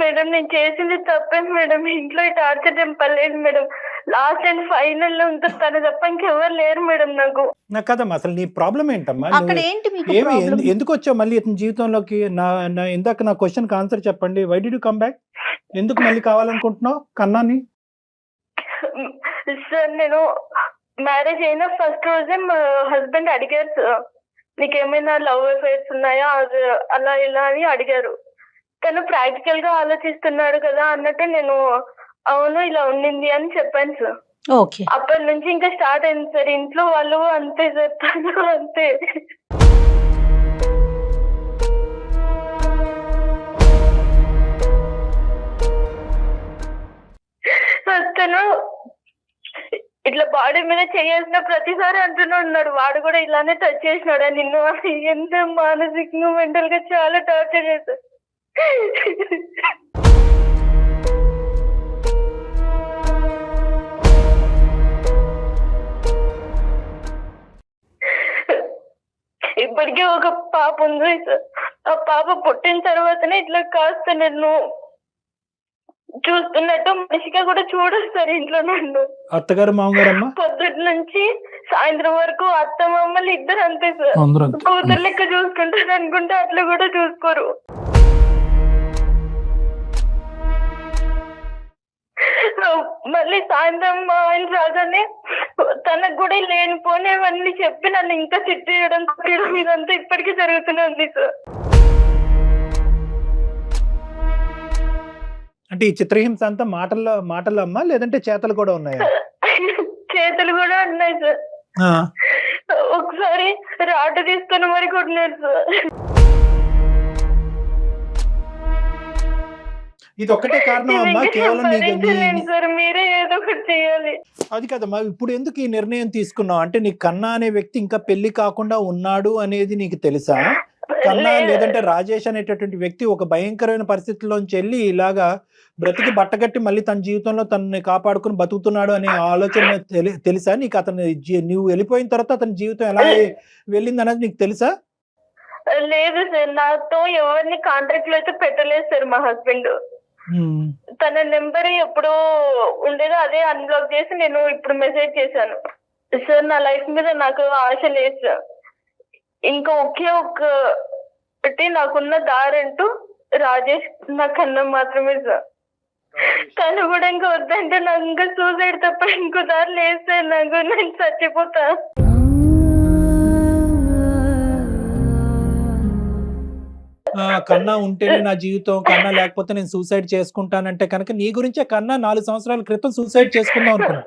మేడం నేను చేసింది తప్పే మేడం. ఇంట్లో టార్చర్ చెప్పలేదు మేడం. లాస్ట్ అండ్ ఫైనల్ లో ఉంటుంది తను తప్ప ఇంకెవరు లేరు మేడం నాకు. కదమ్మా, అసలు నీ ప్రాబ్లం ఏంటమ్మా? అక్కడ ఏంటి మీకు ఏమి problem? ఎందుకు వచ్చావు మళ్ళీ ఇతని జీవితంలోకి? ఇందాక నా క్వశ్చన్ ఆన్సర్ చెప్పండి. Why did you come back? ఎందుకు మళ్ళీ కావాలనుకుంటున్నావు కన్నాని? సార్ నేను మ్యారేజ్ అయిన ఫస్ట్ రోజే మా హస్బెండ్ అడిగారు సార్, నీకేమైనా లవ్ అఫైర్స్ ఉన్నాయా అలా ఇలా అని అడిగారు. తను ప్రాక్టికల్ గా ఆలోచిస్తున్నాడు కదా అన్నట్టు నేను అవును ఇలా ఉండింది అని చెప్పాను సార్. ఓకే, అప్పటి నుంచి ఇంకా స్టార్ట్ అయింది సార్. ఇంట్లో వాళ్ళు అంతే సార్, తను అంతే. తను ఇట్లా బాడీ మీద చేయాల్సిన ప్రతిసారి అంటూనే ఉన్నాడు, వాడు కూడా ఇలానే టచ్ చేసినాడు నిన్ను. ఎంత మానసికంగా మెంటల్ గా చాలా టార్చర్ చేశారు. ఇప్పటికే ఒక పాప ఉంది సార్. ఆ పాప పుట్టిన తర్వాతనే ఇట్లా కాస్త నేను చూస్తున్నట్టు మనిషిగా కూడా చూడదు సార్ ఇంట్లో నన్ను. అత్తగారు మామగారమ్మ పొద్దుటి నుంచి సాయంత్రం వరకు అత్త మామలు ఇద్దరు అంతే సార్. కూతురు లెక్క చూసుకుంటారు అనుకుంటే అట్లా కూడా చూసుకోరు. మళ్ళీ సాయంత్రం మా ఆయన రాగానే తనకు కూడా లేనిపోనేవన్నీ చెప్పి నన్ను ఇంకా తిట్టేయడం ఇదంతా ఇప్పటికీ జరుగుతుంది సార్. అంటే ఈ చిత్రహింస అంతా మాటల్లో అమ్మా, లేదంటే చేతలు కూడా ఉన్నాయా? చేతులు కూడా ఉన్నాయి సార్. ఒకసారి రాటు తీసుకుని మరి కొట్టినారు సార్. ఇది ఒక్కటే కారణం అమ్మా? కేవలం సార్ మీరే ఏదో ఒకటి చేయాలి. అది కదమ్మా, ఇప్పుడు ఎందుకు ఈ నిర్ణయం తీసుకున్నావు? అంటే నీ కన్నా అనే వ్యక్తి ఇంకా పెళ్లి కాకుండా ఉన్నాడు అనేది నీకు తెలుసా? కన్నా లేదంటే రాజేష్ అనేటటువంటి వ్యక్తి ఒక భయంకరమైన పరిస్థితుల్లోంచి వెళ్ళి ఇలాగా బ్రతికి బట్టగట్టి మళ్ళీ తన జీవితంలో తనని కాపాడుకుని బతుకుతున్నాడు అనే ఆలోచన తెలుసా నీకు? నువ్వు వెళ్ళిపోయిన తర్వాత అతని జీవితం ఎలా వెళ్ళింది అనేది నీకు తెలుసా? లేదు సార్, నాతో ఎవరిని కాంట్రాక్ట్ లో అయితే పెట్టలేదు సార్ మా హస్బెండ్. తన నెంబర్ ఎప్పుడు ఉండేదో అదే అన్బ్లాక్ చేసి నేను ఇప్పుడు మెసేజ్ చేశాను. సార్ నా లైఫ్ మీద నాకు ఆశ లేదు సార్. ఇంకా ఒకే ఒకటి నాకున్న దారంటూ రాజేష్ నా కన్నా మాత్రమే సార్. తను కూడా ఇంకా వద్దంటే నాకు ఇంకా సూసైడ్ తప్ప ఇంకో దారి లేదు సార్. నాకు నేను చచ్చిపోతా. కన్నా ఉంటేనే నా జీవితం, కన్నా లేకపోతే నేను సూసైడ్ చేసుకుంటానంటే కనుక నీ గురించే కన్నా 4 సంవత్సరాల క్రితం సూసైడ్ చేసుకుందాం అనుకున్నా.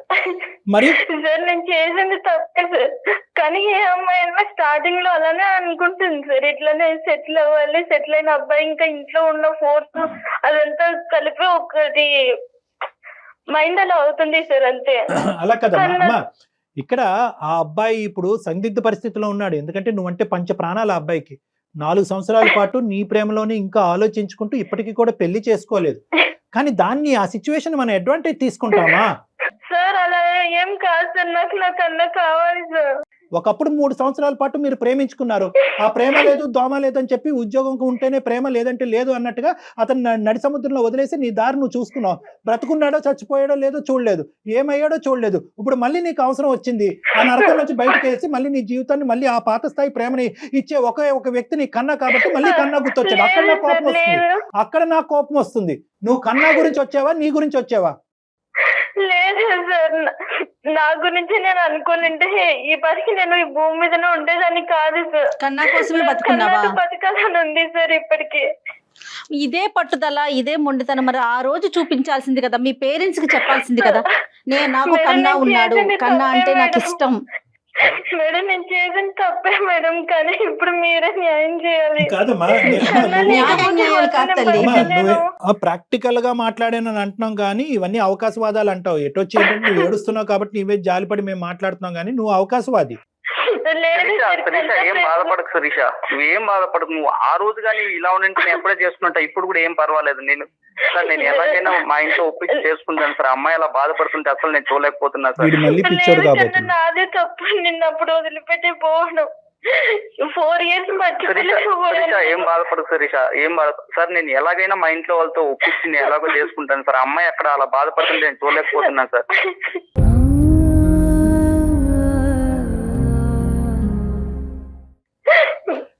మరి సార్ నేను చేసింది తప్పే సార్. కానీ ఏ అమ్మాయి అయినా స్టార్టింగ్ లో అలానే అనుకుంటుంది సార్, ఇట్లానే సెటిల్ అవ్వాలి, సెటిల్ అయిన అబ్బాయి ఇంకా ఇంట్లో ఉన్న ఫోర్స్ అదంతా కలిపి ఒకటి మైండ్ అలా అవుతుంది సార్, అంతే. అలా కదా అమ్మా, ఇక్కడ ఆ అబ్బాయి ఇప్పుడు సందిగ్ధ పరిస్థితిలో ఉన్నాడు. ఎందుకంటే నువ్వంటే పంచ ప్రాణాలు ఆ అబ్బాయికి. 4 సంవత్సరాల పాటు నీ ప్రేమలోనే ఇంకా ఆలోచించుకుంటూ ఇప్పటికీ కూడా పెళ్లి చేసుకోలేదు. కానీ దాన్ని ఆ సిచ్యువేషన్ మనం అడ్వాంటేజ్ తీసుకుంటామా? సార్ అలా ఏం కాదు సార్, నాకు నా కన్నా కావాలి సార్. ఒకప్పుడు 3 సంవత్సరాల పాటు మీరు ప్రేమించుకున్నారు. ఆ ప్రేమ లేదు, దోమ లేదు అని చెప్పి ఉద్యోగం ఉంటేనే ప్రేమ, లేదంటే లేదు అన్నట్టుగా అతను నడి సముద్రంలో వదిలేసి నీ దారి నువ్వు చూసుకున్నావు. బ్రతుకున్నాడో చచ్చిపోయాడో లేదో చూడలేదు, ఏమయ్యాడో చూడలేదు. ఇప్పుడు మళ్ళీ నీకు అవసరం వచ్చింది, ఆ నరకం నుంచి బయటకు వేసి మళ్ళీ నీ జీవితాన్ని మళ్ళీ ఆ పాత స్థాయి ప్రేమని ఇచ్చే ఒక వ్యక్తి నీ కన్నా కాబట్టి మళ్ళీ కన్నా గుర్తొచ్చాడు. అక్కడ నాకు కోపం వస్తుంది, అక్కడ నాకు కోపం వస్తుంది. నువ్వు కన్నా గురించి వచ్చావా, నీ గురించి వచ్చావా? లేదు సార్, నా గురించి నేను అనుకోనంటే ఈ పరిస్థితి నేను ఈ భూమి మీదనే ఉండేదాన్ని కాదు సార్. కన్నా కోసమే బతుకున్నావా? బతకాలని ఉంది సార్ ఇప్పటికి. ఇదే పట్టుదల, ఇదే మొండితనం మరి ఆ రోజు చూపించాల్సింది కదా, మీ పేరెంట్స్ కి చెప్పాల్సింది కదా. నాకు కన్నా ఉన్నాడు, కన్నా అంటే నాకు ఇష్టం. మేడం నేను చేసిన తప్పే మేడం, కానీ ఇప్పుడు మీరే న్యాయం చేయాలి. కాదమ్మా, ప్రాక్టికల్ గా మాట్లాడానని అంటున్నాం కానీ ఇవన్నీ అవకాశవాదాలు అంటావు. ఎటొచ్చి ఏంటంటే నువ్వు ఏడుస్తున్నావు కాబట్టి నీవే జాలిపడి మేము మాట్లాడుతున్నాం కానీ నువ్వు అవకాశవాది. శిరీష ఏం బాధపడకు శిరీష, నువ్వేం బాధపడకు. నువ్వు ఆ రోజు కానీ ఇలా ఉంటే నేను ఎప్పుడే చేసుకుంటా, ఇప్పుడు కూడా ఏం పర్వాలేదు. నేను ఎలాగైనా మా ఇంట్లో ఒప్పించి చేసుకుంటాను సార్. అమ్మాయి అలా బాధపడుతుంటే అసలు నేను చూడలేకపోతున్నా సార్. నాదే తప్పు, నిన్నప్పుడు వదిలిపెట్టి పోవడం 4 years ఏం బాధపడదు శిరీష, ఏం బాధ సార్. నేను ఎలాగైనా మా ఇంట్లో వాళ్ళతో ఒప్పించి నేను ఎలాగో చేసుకుంటాను సార్. అమ్మాయి అక్కడ అలా బాధపడుతుంటే నేను చూడలేకపోతున్నాను సార్.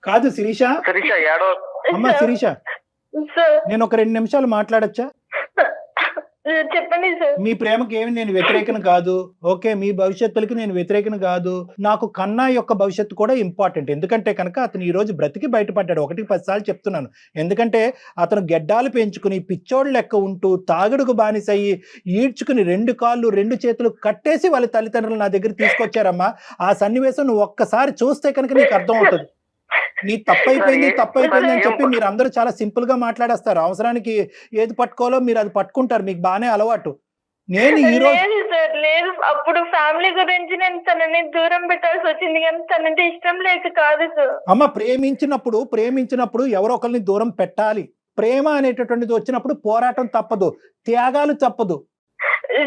కాదు శిరీష, ఏడో అమ్మా శిరీష, నేను ఒక 2 నిమిషాలు మాట్లాడచ్చా? చెప్పండి సార్. మీ ప్రేమకి ఏమి నేను వ్యతిరేకను కాదు, ఓకే, మీ భవిష్యత్తులకి నేను వ్యతిరేకను కాదు. నాకు కన్నా యొక్క భవిష్యత్తు కూడా ఇంపార్టెంట్. ఎందుకంటే కనుక అతను ఈ రోజు బ్రతికి బయటపడ్డాడు. 1-10 సార్లు చెప్తున్నాను. ఎందుకంటే అతను గెడ్డాలు పెంచుకుని పిచ్చోడు లెక్క ఉంటూ తాగుడుకు బానిసయ్యి ఈడ్చుకుని 2 కాళ్ళు 2 చేతులు కట్టేసి వాళ్ళ తల్లిదండ్రులు నా దగ్గర తీసుకొచ్చారమ్మా. ఆ సన్నివేశం నువ్వు ఒక్కసారి చూస్తే కనుక నీకు అర్థం అవుతుంది. నీ తప్పైపోయింది అని చెప్పి మీరు అందరూ చాలా సింపుల్ గా మాట్లాడేస్తారు. అవసరానికి ఏది పట్టుకోవాలో మీరు అది పట్టుకుంటారు, మీకు బాగానే అలవాటు. నేను ఈ రోజు లేదు, అప్పుడు ఫ్యామిలీ గురించి నేను తనని దూరం పెట్టాల్సి వచ్చింది, కానీ తనంటే ఇష్టం లేక కాదు సార్. అమ్మ, ప్రేమించినప్పుడు ఎవరో ఒకరిని దూరం పెట్టాలి. ప్రేమ అనేటటువంటిది వచ్చినప్పుడు పోరాటం తప్పదు, త్యాగాలు తప్పదు.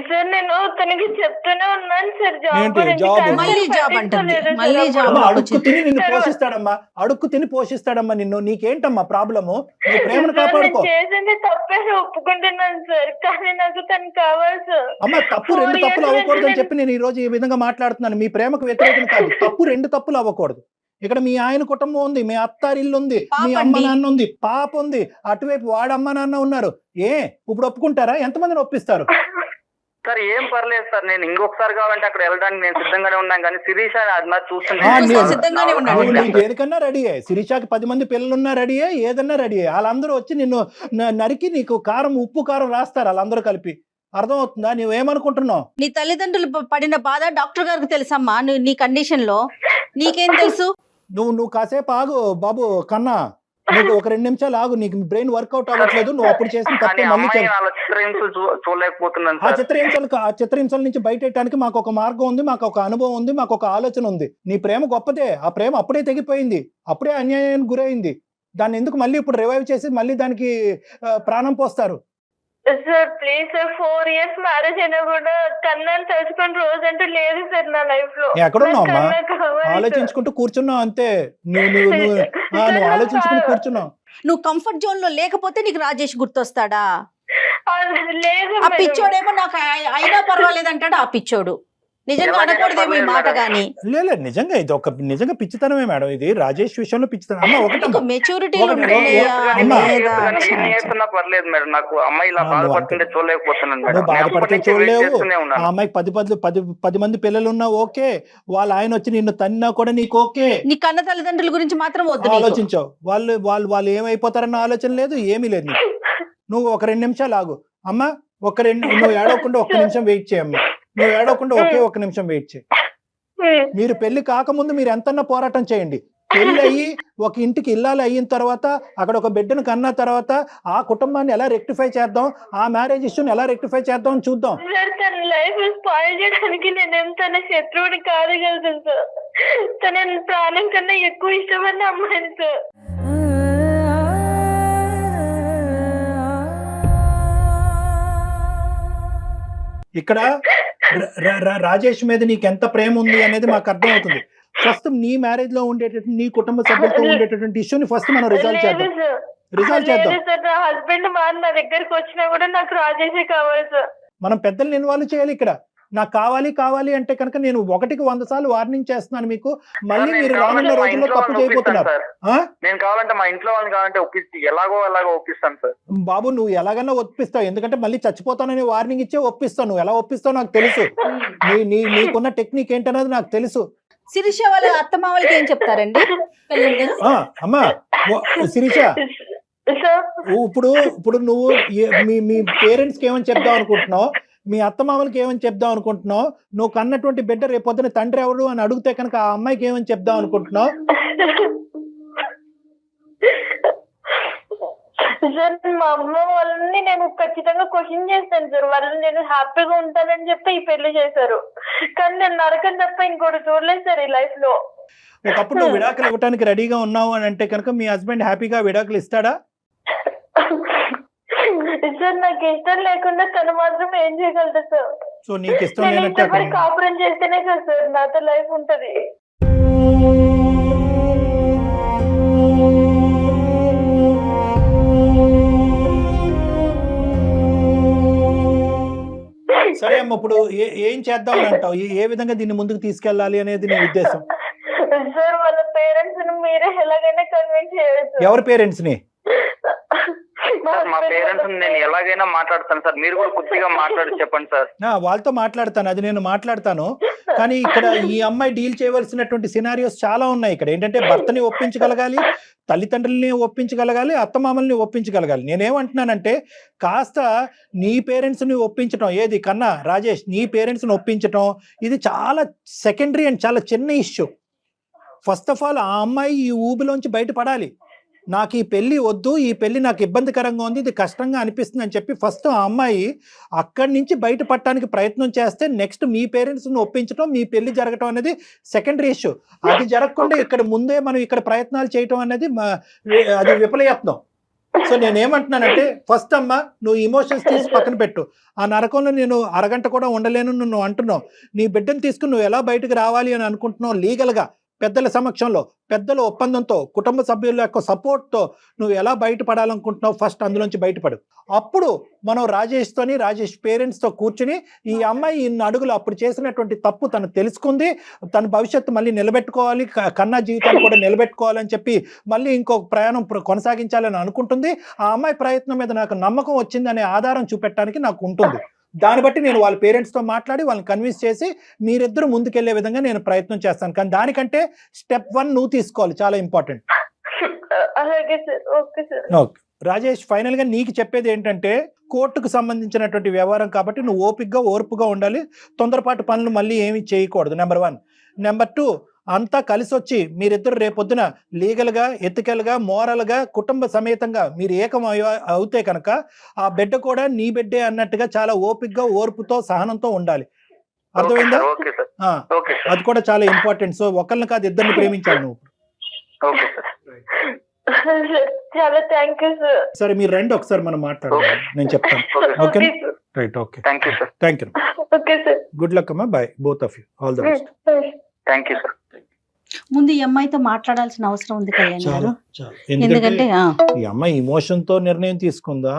సార్ నేను తనకి చెప్తూనే ఉన్నాను సార్, అడుక్కు తిని పోషిస్తాడమ్మా నిన్ను. నీకేంటమ్మా ప్రాబ్లము? నువ్వు ప్రేమను కాపాడుకో. చేసింది తప్పే ఒప్పుకుంటున్నాను సార్, కానీ నాకు తను కావాలి సార్. అమ్మ, తప్పు 2 తప్పులు అవ్వకూడదు అని చెప్పి నేను ఈ రోజు ఈ విధంగా మాట్లాడుతున్నాను. మీ ప్రేమకు వ్యతిరేకం కాదు, తప్పు 2 తప్పులు అవ్వకూడదు. ఇక్కడ మీ ఆయన కుటుంబం ఉంది, మీ అత్తారిల్లు ఉంది, మీ అమ్మ నాన్న ఉంది, పాప ఉంది, అటువైపు వాడు అమ్మ నాన్న ఉన్నారు. ఇప్పుడు ఒప్పుకుంటారా? ఎంతమందిని ఒప్పిస్తారు? సార్ ఏం పర్లేదు సార్, నేను ఇంకొకసారి కావాలంటే అక్కడ వెళ్ళడానికి నేను సిద్ధంగానే ఉన్నాను. కానీ శిరీష అది నాకు చూస్తుంటే దేనికన్నా రెడీ అయ్యి, శిరీషకి 10 మంది పిల్లలున్నా రెడీ అయ్యి, ఏదన్నా రెడీ అయ్యి. వాళ్ళందరూ వచ్చి నిన్ను నరికి నీకు ఉప్పు కారం రాస్తారు వాళ్ళందరూ కలిపి. అర్థం అవుతుందా? నువ్వేమనుకుంటున్నావు? నీ తల్లిదండ్రులు పడిన బాధ డాక్టర్ గారికి తెలుసమ్మా. నీ కండిషన్ లో నీకేం తెలుసు? నువ్వు కాసేపు ఆగు బాబు కన్నా, నువ్వు ఒక 2 నిమిషాలు ఆగు. నీకు బ్రెయిన్ వర్కౌట్ అవ్వట్లేదు. నువ్వు అప్పుడు చేసిన తప్పే మళ్ళీ చూడలేకపోతున్నాను. ఆ చిత్రహింసల నుంచి బయటెట్టడానికి మాకు ఒక మార్గం ఉంది, మాకు ఒక అనుభవం ఉంది, మాకు ఒక ఆలోచన ఉంది. నీ ప్రేమ గొప్పదే. ఆ ప్రేమ అప్పుడే తెగిపోయింది, అప్పుడే అన్యాయానికి గురైంది. దాన్ని ఎందుకు మళ్ళీ ఇప్పుడు రివైవ్ చేసి మళ్ళీ దానికి ప్రాణం పోస్తారు? Sir please sir, 4 years marriage అయినా కూడా కన్నాను తెలుసుకుని రోజు అంటూ లేదు సార్ నా లైఫ్ లో. ఎక్కడున్నావమ్మా? ఆలోచించుకుంటూ కూర్చున్నావు అంతే. నువ్వు ఆలోచించుకుంటూ కూర్చున్నావు. నువ్వు కంఫర్ట్ జోన్ లో లేకపోతే నీకు రాజేష్ గుర్తొస్తాడా? లేదు ఆ మేడం. పిచ్చోడేమో నాకు అయినా పర్వాలేదు అంటాడు ఆ పిచ్చోడు. నిజంగా అనకూడదేమో ఈ మాట గాని. లేదు నిజంగా ఇది ఒక నిజంగా పిచ్చితనమే మేడం. ఇది రాజేష్ విషయంలో పిచ్చితనం. అమ్మ ఒకటమ్మా, మెచ్యూరిటీలు ఒకటి- ఉంటున్నాయా అమ్మా. నేర్చుకున్నా పర్లేదు మేడం, నాకు అమ్మాయి ఇలా బాధపడుతుంటే చూడలేకపోతున్నాను మేడం. నువ్వు బాధపడితే నేను అప్పటి నుంచి వెయిట్ చూడలేవు. చేస్తూనే ఆ ఉన్నాను. అమ్మాయికి 10 మంది పిల్లలు ఉన్నా ఓకే, వాళ్ళ ఆయన వచ్చి నిన్ను తన్నా కూడా నీకు ఓకే. నీ కన్న తల్లిదండ్రుల గురించి మాత్రం వద్దు నీకు. ఆలోచించావు. వాళ్ళు ఏమైపోతారన్న ఆలోచన లేదు, ఏమీ లేదు నీకు. నువ్వు ఒక 2 నిమిషాలు ఆగు అమ్మా. నువ్వు ఏడవకుండా 1 నిమిషం వెయిట్ చేయమ్మా. నువ్వు ఏడవకుండా ఒకే 1 నిమిషం వెయిట్ చేయి. మీరు పెళ్లి కాకముందు మీరు ఎంతన్నా పోరాటం చేయండి. పెళ్లి అయ్యి ఒక ఇంటికి ఇల్లాలి అయిన తర్వాత, అక్కడ ఒక బిడ్డను కన్నా తర్వాత ఆ కుటుంబాన్ని ఎలా రెక్టిఫై చేద్దాం, ఆ మ్యారేజ్ ఇష్యూని ఎలా రెక్టిఫై చేద్దాం అని చూద్దాం. సార్ తన లైఫ్ స్పాయిల్ చేయడానికి నేను తన శత్రువుని కాదు కదా సార్. తన ప్రాణం కన్నా ఎక్కువ ఇష్టమైన అమ్మాయిని సార్. ఇక్కడ రాజేష్ మీద నీకు ఎంత ప్రేమ ఉంది అనేది మాకు అర్థం అవుతుంది. ఫస్ట్ నీ మ్యారేజ్ లో ఉండేటటువంటి, నీ కుటుంబ సభ్యులతో ఉండేటటువంటి ఇష్యూని ఫస్ట్ మనం రిజాల్వ్ లేదు చేద్దాం. సార్. రిజాల్వ్ చేద్దాం. లేదు సార్, నా హస్బెండ్ నా దగ్గరకు వచ్చినా కూడా నాకు రాజేషే కావాలి సార్. మనం పెద్దల్ని ఇన్వాల్వ్ చేయాలి ఇక్కడ. నాకు కావాలి అంటే కనుక నేను 1కి 100 సార్లు వార్నింగ్ చేస్తున్నాను మీకు. మళ్ళీ సార్, మీరు నేను రానున్న కావాలంటే మా రోజుల్లో ఇంట్లో తప్పు వాళ్ళని చేయబోతున్నారు. ఒప్పిస్తాను సార్. నేను కావాలంటే మా ఇంట్లో వాళ్ళని కావాలంటే ఎలాగో ఒప్పిస్తాను సార్. బాబు నువ్వు ఎలాగన్నా ఒప్పిస్తావు, ఎందుకంటే మళ్ళీ చచ్చిపోతానని వార్నింగ్ ఇచ్చే ఒప్పిస్తావు. నువ్వు ఎలా ఒప్పిస్తావు నాకు తెలుసు. నీకున్న టెక్నిక్ ఏంటన్నది నాకు తెలుసు. శిరీష వాళ్ళ అత్తమామలకి ఏం చెప్తారండి? అమ్మా శిరీష, సార్ ఇప్పుడు నువ్వు మీ పేరెంట్స్ కి ఏమని చెప్దాం అనుకుంటున్నావు, మీ అత్తమామలకి ఏమని చెప్దాం అనుకుంటున్నావు, నువ్వు కన్నటువంటి బిడ్డ రేపొద్దున తండ్రి ఎవరు అని అడిగితే కనుక ఆ అమ్మాయికి ఏమని చెప్దాం అనుకుంటున్నావు? సార్ మా అమ్మ వాళ్ళని నేను ఖచ్చితంగా క్వశ్చన్ చేస్తాను సార్. వాళ్ళని నేను హ్యాపీగా ఉంటానని చెప్పి ఈ పెళ్లి చేశారు, కానీ నేను నరకం తప్ప ఇంకోటి చూడలేదు సార్ ఈ లైఫ్ లో. ఒకప్పుడు నువ్వు విడాకులు ఇవ్వడానికి రెడీగా ఉన్నావు అని అంటే కనుక మీ హస్బెండ్ హ్యాపీగా విడాకులు ఇస్తాడా? సార్ నాకు ఇష్టం లేకుండా తను మాత్రం ఏం చేయగలదు సార్. సో నీకు ఇష్టం నేను లేనట్టు ఇంకొకరి కాపురం చేస్తేనే కదా సార్ నాతో లైఫ్ ఉంటది. సరే అమ్మ, ఇప్పుడు ఏం చేద్దాం అని అంటావు? ఏ విధంగా దీన్ని ముందుకు తీసుకెళ్ళాలి అనేది నీ ఉద్దేశం? సార్ వాళ్ళ పేరెంట్స్ మీరే ఎలాగైనా కన్విన్స్ చేయొచ్చు. ఎవరి పేరెంట్స్ ని? సార్ మా పేరెంట్స్ నేను ఎలాగైనా మాట్లాడతాను సార్. మీరు కూడా కొద్దిగా మాట్లాడి చెప్పండి సార్. వాళ్ళతో మాట్లాడతాను, అది నేను మాట్లాడతాను. కానీ ఇక్కడ ఈ అమ్మాయి డీల్ చేయవలసినటువంటి సినారియోస్ చాలా ఉన్నాయి. ఇక్కడ ఏంటంటే భర్తని ఒప్పించగలగాలి, తల్లిదండ్రుల్ని ఒప్పించగలగాలి, అత్తమామల్ని ఒప్పించగలగాలి. నేనేమంటున్నానంటే కాస్త నీ పేరెంట్స్ని ఒప్పించడం, ఏది కన్నా రాజేష్, నీ పేరెంట్స్ని ఒప్పించడం ఇది చాలా సెకండరీ అండ్ చాలా చిన్న ఇష్యూ. ఫస్ట్ ఆఫ్ ఆల్ ఆ అమ్మాయి ఈ ఊబిలోంచి బయటపడాలి. నాకు ఈ పెళ్లి వద్దు, ఈ పెళ్లి నాకు ఇబ్బందికరంగా ఉంది, ఇది కష్టంగా అనిపిస్తుంది అని చెప్పి ఫస్ట్ ఆ అమ్మాయి అక్కడి నుంచి బయటపడటానికి ప్రయత్నం చేస్తే నెక్స్ట్ మీ పేరెంట్స్ని ఒప్పించడం, మీ పెళ్లి జరగటం అనేది సెకండరీ ఇష్యూ. అది జరగకుండా ఇక్కడ ముందే మనం ఇక్కడ ప్రయత్నాలు చేయటం అనేది అది విఫలయత్నం. సో నేనేమంటున్నానంటే ఫస్ట్ అమ్మ నువ్వు ఇమోషన్స్ తీసి పక్కన పెట్టు. ఆ నరకంలో నేను అరగంట కూడా ఉండలేను నువ్వు అంటున్నావు. నీ బిడ్డను తీసుకుని నువ్వు ఎలా బయటకు రావాలి అని అనుకుంటున్నావు లీగల్గా, పెద్దల సమక్షంలో, పెద్దల ఒప్పందంతో, కుటుంబ సభ్యుల యొక్క సపోర్ట్తో నువ్వు ఎలా బయటపడాలనుకుంటున్నావు ఫస్ట్ అందులోంచి బయటపడు. అప్పుడు మనం రాజేష్ పేరెంట్స్తో కూర్చుని ఈ అమ్మాయి ఇన్ని అడుగులు అప్పుడు చేసినటువంటి తప్పు తను తెలుసుకుంది, తన భవిష్యత్తు మళ్ళీ నిలబెట్టుకోవాలి, కన్నా జీవితాన్ని కూడా నిలబెట్టుకోవాలని చెప్పి మళ్ళీ ఇంకొక ప్రయాణం కొనసాగించాలని అనుకుంటుంది. ఆ అమ్మాయి ప్రయత్నం మీద నాకు నమ్మకం వచ్చిందనే ఆధారం చూపెట్టడానికి నాకు ఉంటుంది. దాన్ని బట్టి నేను వాళ్ళ పేరెంట్స్తో మాట్లాడి వాళ్ళని కన్విన్స్ చేసి మీరిద్దరు ముందుకెళ్లే విధంగా నేను ప్రయత్నం చేస్తాను. కానీ దానికంటే స్టెప్ 1 నువ్వు తీసుకోవాలి, చాలా ఇంపార్టెంట్. అలాగే sir. Okay sir. Okay Rajesh, final గా నీకు చెప్పేది ఏంటంటే కోర్టుకు సంబంధించినటువంటి వ్యవహారం కాబట్టి నువ్వు ఓర్పుగా ఉండాలి. తొందరపాటు పనులు మళ్ళీ ఏమీ చేయకూడదు, నెంబర్ 1. నెంబర్ 2, అంతా కలిసి వచ్చి మీరిద్దరు రేపొద్దున లీగల్గా, ఎథికల్గా, మోరల్గా, కుటుంబ సమేతంగా మీరు ఏకం అవుతే కనుక ఆ బిడ్డ కూడా నీ బిడ్డే అన్నట్టుగా చాలా ఓపికగా, ఓర్పుతో, సహనంతో ఉండాలి. అర్థమైందా? అది కూడా చాలా ఇంపార్టెంట్. సో ఒకళ్ళని కాదు, ఇద్దరిని ప్రేమించాలి నువ్వు. చాలా థ్యాంక్ యూ సార్. సరే మీరు రండి ఒకసారి మనం మాట్లాడదాం, నేను చెప్తాను. Okay right. Okay thank you. Okay sir. Good luck అమ్మా. Bye both of you. All the best. Thank you sir. ముందు ఈ అమ్మాయితో మాట్లాడాల్సిన అవసరం ఉంది కళ్యాణ్ గారు. ఎందుకంటే ఈ అమ్మాయి ఇమోషన్ తో నిర్ణయం తీసుకుందా,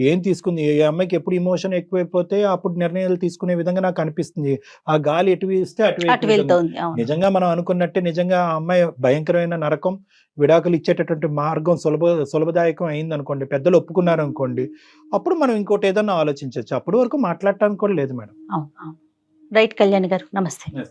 ఏం తీసుకుంది, ఏ అమ్మాయికి ఎప్పుడు ఇమోషన్ ఎక్కువైపోతే అప్పుడు నిర్ణయాలు తీసుకునే విధంగా నాకు అనిపిస్తుంది. ఆ గాలి ఎటు వీస్తే అటు అటువైపు వెళ్తోంది. అవును. నిజంగా మనం అనుకున్నట్టే నిజంగా ఆ అమ్మాయి భయంకరమైన నరకం, విడాకులు ఇచ్చేటటువంటి మార్గం సులభదాయకం అయింది అనుకోండి, పెద్దలు ఒప్పుకున్నారు అనుకోండి, అప్పుడు మనం ఇంకోటి ఏదన్నా ఆలోచించవచ్చు. అప్పటి వరకు మాట్లాడటానికి కూడా లేదు మేడం. అవును. రైట్ కళ్యాణ్ గారు, నమస్తే. Yes.